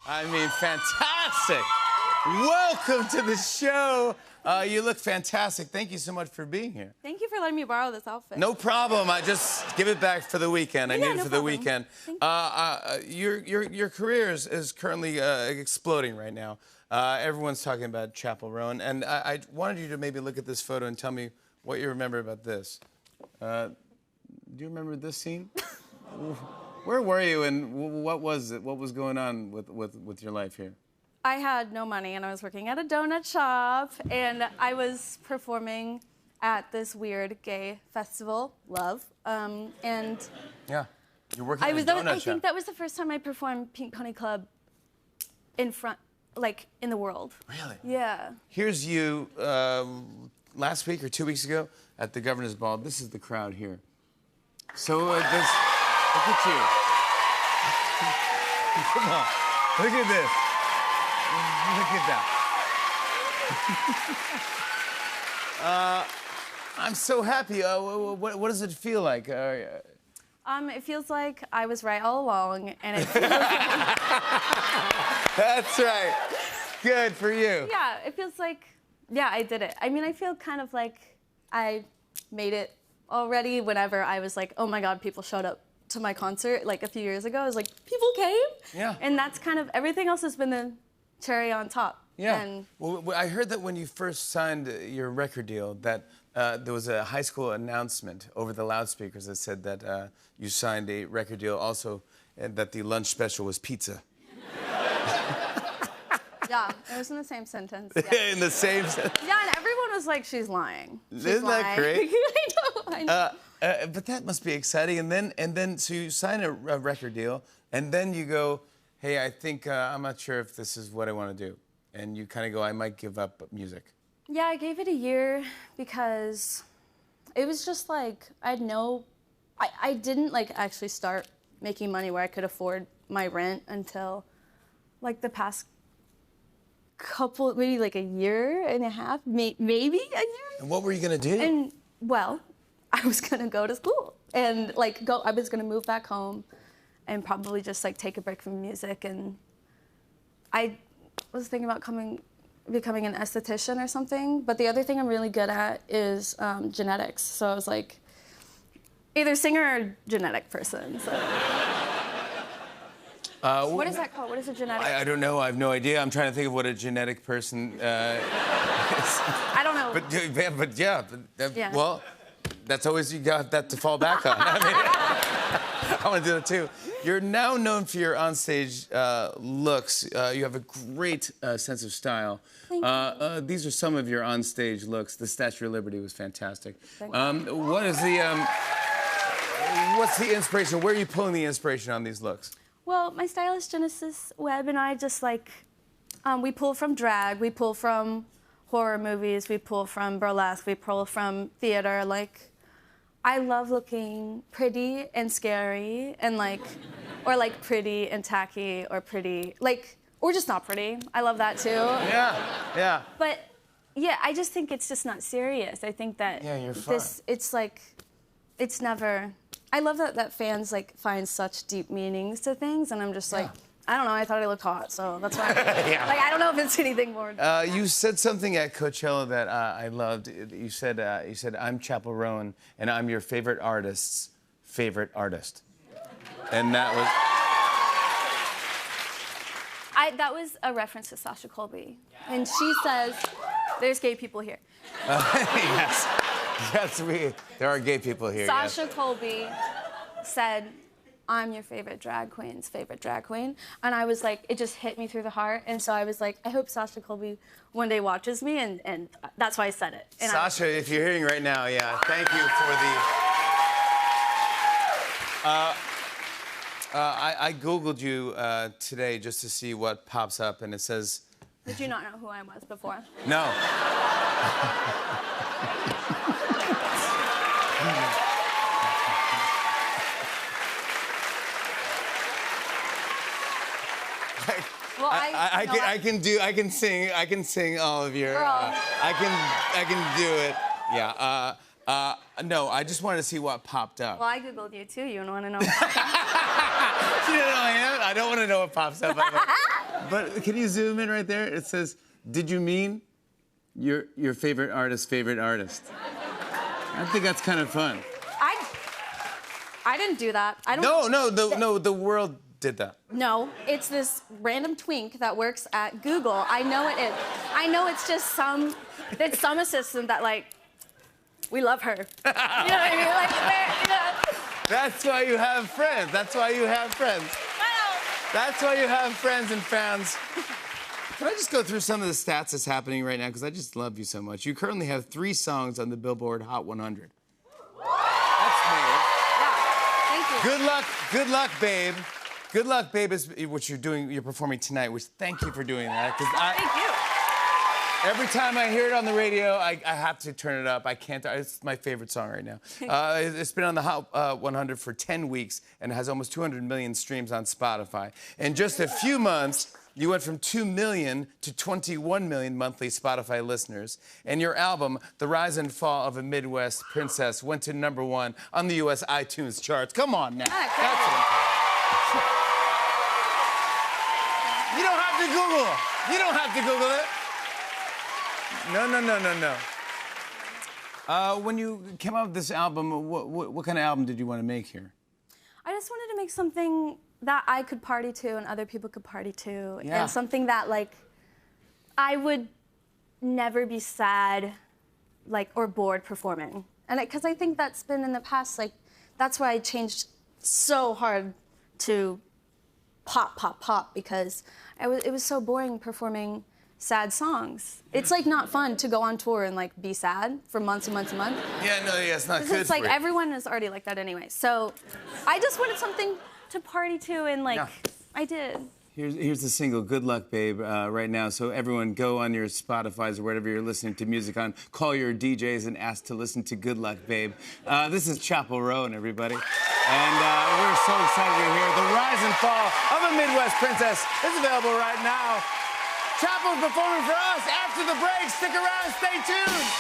I mean, fantastic. Welcome to the show. You look fantastic. Thank you so much for being here. Thank you for letting me borrow this outfit. No problem. I just give it back for the weekend. I need it for the weekend. Your career is currently exploding right now. Everyone's talking about Chappell Roan, and I wanted you to maybe look at this photo and tell me what you remember about this. Do you remember this scene? Where were you, and what was it? What was going on with your life here? I had no money, and I was working at a donut shop, and I was performing at this weird gay festival, Love, and yeah, you're working at a donut shop. I think that was the first time I performed Pink Pony Club in front, like in the world. Really? Yeah. Here's you last week or 2 weeks ago at the Governor's Ball. This is the crowd here. So look at you. Come on, look at this. Look at that. I'm so happy. What does it feel like? It feels like I was right all along, and it feels like... That's right. Good for you. Yeah, it feels like, yeah, I did it. I mean, I feel kind of like I made it already whenever I was like, oh my God, people showed up to my concert like a few years ago. I was like, people came? Yeah. And that's kind of, everything else has been the cherry on top. Yeah. And well, I heard that when you first signed your record deal, that there was a high school announcement over the loudspeakers that said that you signed a record deal also, and that the lunch special was pizza. Yeah, it was in the same sentence. Yeah. In the same sentence. Yeah, and everyone was like, she's lying. Isn't that great? I know. But that must be exciting. And then, so you sign a record deal, and then you go, hey, I think I'm not sure if this is what I want to do. And you kind of go, I might give up music. Yeah, I gave it a year because it was just like, I didn't like actually start making money where I could afford my rent until like the past couple, maybe like a year and a half, maybe a year. And what were you gonna do? And well, I was gonna go to school and like I was gonna move back home and probably just like take a break from music. And I was thinking about becoming an esthetician or something. But the other thing I'm really good at is genetics. So I was like, either singer or genetic person. So. What is that called? What is a genetic? I don't know. I have no idea. I'm trying to think of what a genetic person is. I don't know. But yeah. Well, that's always, you got that to fall back on. I mean, I want to do that too. You're now known for your onstage looks. You have a great sense of style. Thank you. These are some of your onstage looks. The Statue of Liberty was fantastic. Thank you. What's the inspiration? Where are you pulling the inspiration on these looks? Well, my stylist Genesis Webb and I just like, we pull from drag, we pull from horror movies, we pull from burlesque, we pull from theater. Like, I love looking pretty and scary and like, or like pretty and tacky or pretty, like, or just not pretty. I love that too. Yeah. But yeah, I just think it's just not serious. I think that it's like, it's never, I love that fans like find such deep meanings to things, and I'm just like, I don't know, I thought I looked hot, so that's why. Like, I don't know if it's anything more. You said something at Coachella that I loved. You said, I'm Chappell Roan, and I'm your favorite artist's favorite artist. And that was... That was a reference to Sasha Colby. And she says, there's gay people here. Yes. Yes, there are gay people here. Sasha Colby said, I'm your favorite drag queen's favorite drag queen. And I was like, it just hit me through the heart. And so I was like, I hope Sasha Colby one day watches me, and that's why I said it. And Sasha, if you're hearing right now, thank you for the... I Googled you today just to see what pops up, and it says... Did you not know who I was before? No. Well, I can sing all of your. I can do it. Yeah. No, I just wanted to see what popped up. Well, I Googled you too. You want to know? You know who I am? I don't want to know what pops up. But can you zoom in right there? It says, "Did you mean your favorite artist's favorite artist?" I think that's kind of fun. I didn't do that. I don't. No, the world did that. No, it's this random twink that works at Google. I know it is. I know it's just some assistant that like, we love her. You know what I mean? Like, you know. That's why you have friends. That's why you have friends. That's why you have friends and fans. Can I just go through some of the stats that's happening right now? Because I just love you so much. You currently have 3 songs on the Billboard Hot 100. That's me. Thank you. Good luck, babe. Good luck, babe, is what you're doing. You're performing tonight. Which thank you for doing that. Thank you. Every time I hear it on the radio, I have to turn it up. I can't. It's my favorite song right now. It's been on the Hot 100 for 10 weeks and it has almost 200 million streams on Spotify. In just a few months, you went from 2 million to 21 million monthly Spotify listeners. And your album, The Rise and Fall of a Midwest Princess, went to #1 on the U.S. iTunes charts. Come on now. That's what I'm saying. You don't have to Google it. You don't have to Google it. No. When you came out with this album, what kind of album did you want to make here? I just wanted to make something that I could party to and other people could party to. Yeah. And something that, like, I would never be sad, like, or bored performing. And because I think that's been in the past, like, that's why I changed so hard to pop, because it was so boring performing sad songs. It's like not fun to go on tour and like be sad for months and months and months. Yeah, it's not good. It's like for you. everyone is already like that anyway. So I just wanted something to party to, and like I did. Here's the single, Good Luck, Babe, right now. So everyone go on your Spotifys or whatever you're listening to music on, call your DJs and ask to listen to Good Luck, Babe. This is Chapel Roan, everybody. And we're so excited you're here. The Rise and Fall of a Midwest Princess is available right now. Chapel's performing for us after the break. Stick around, stay tuned.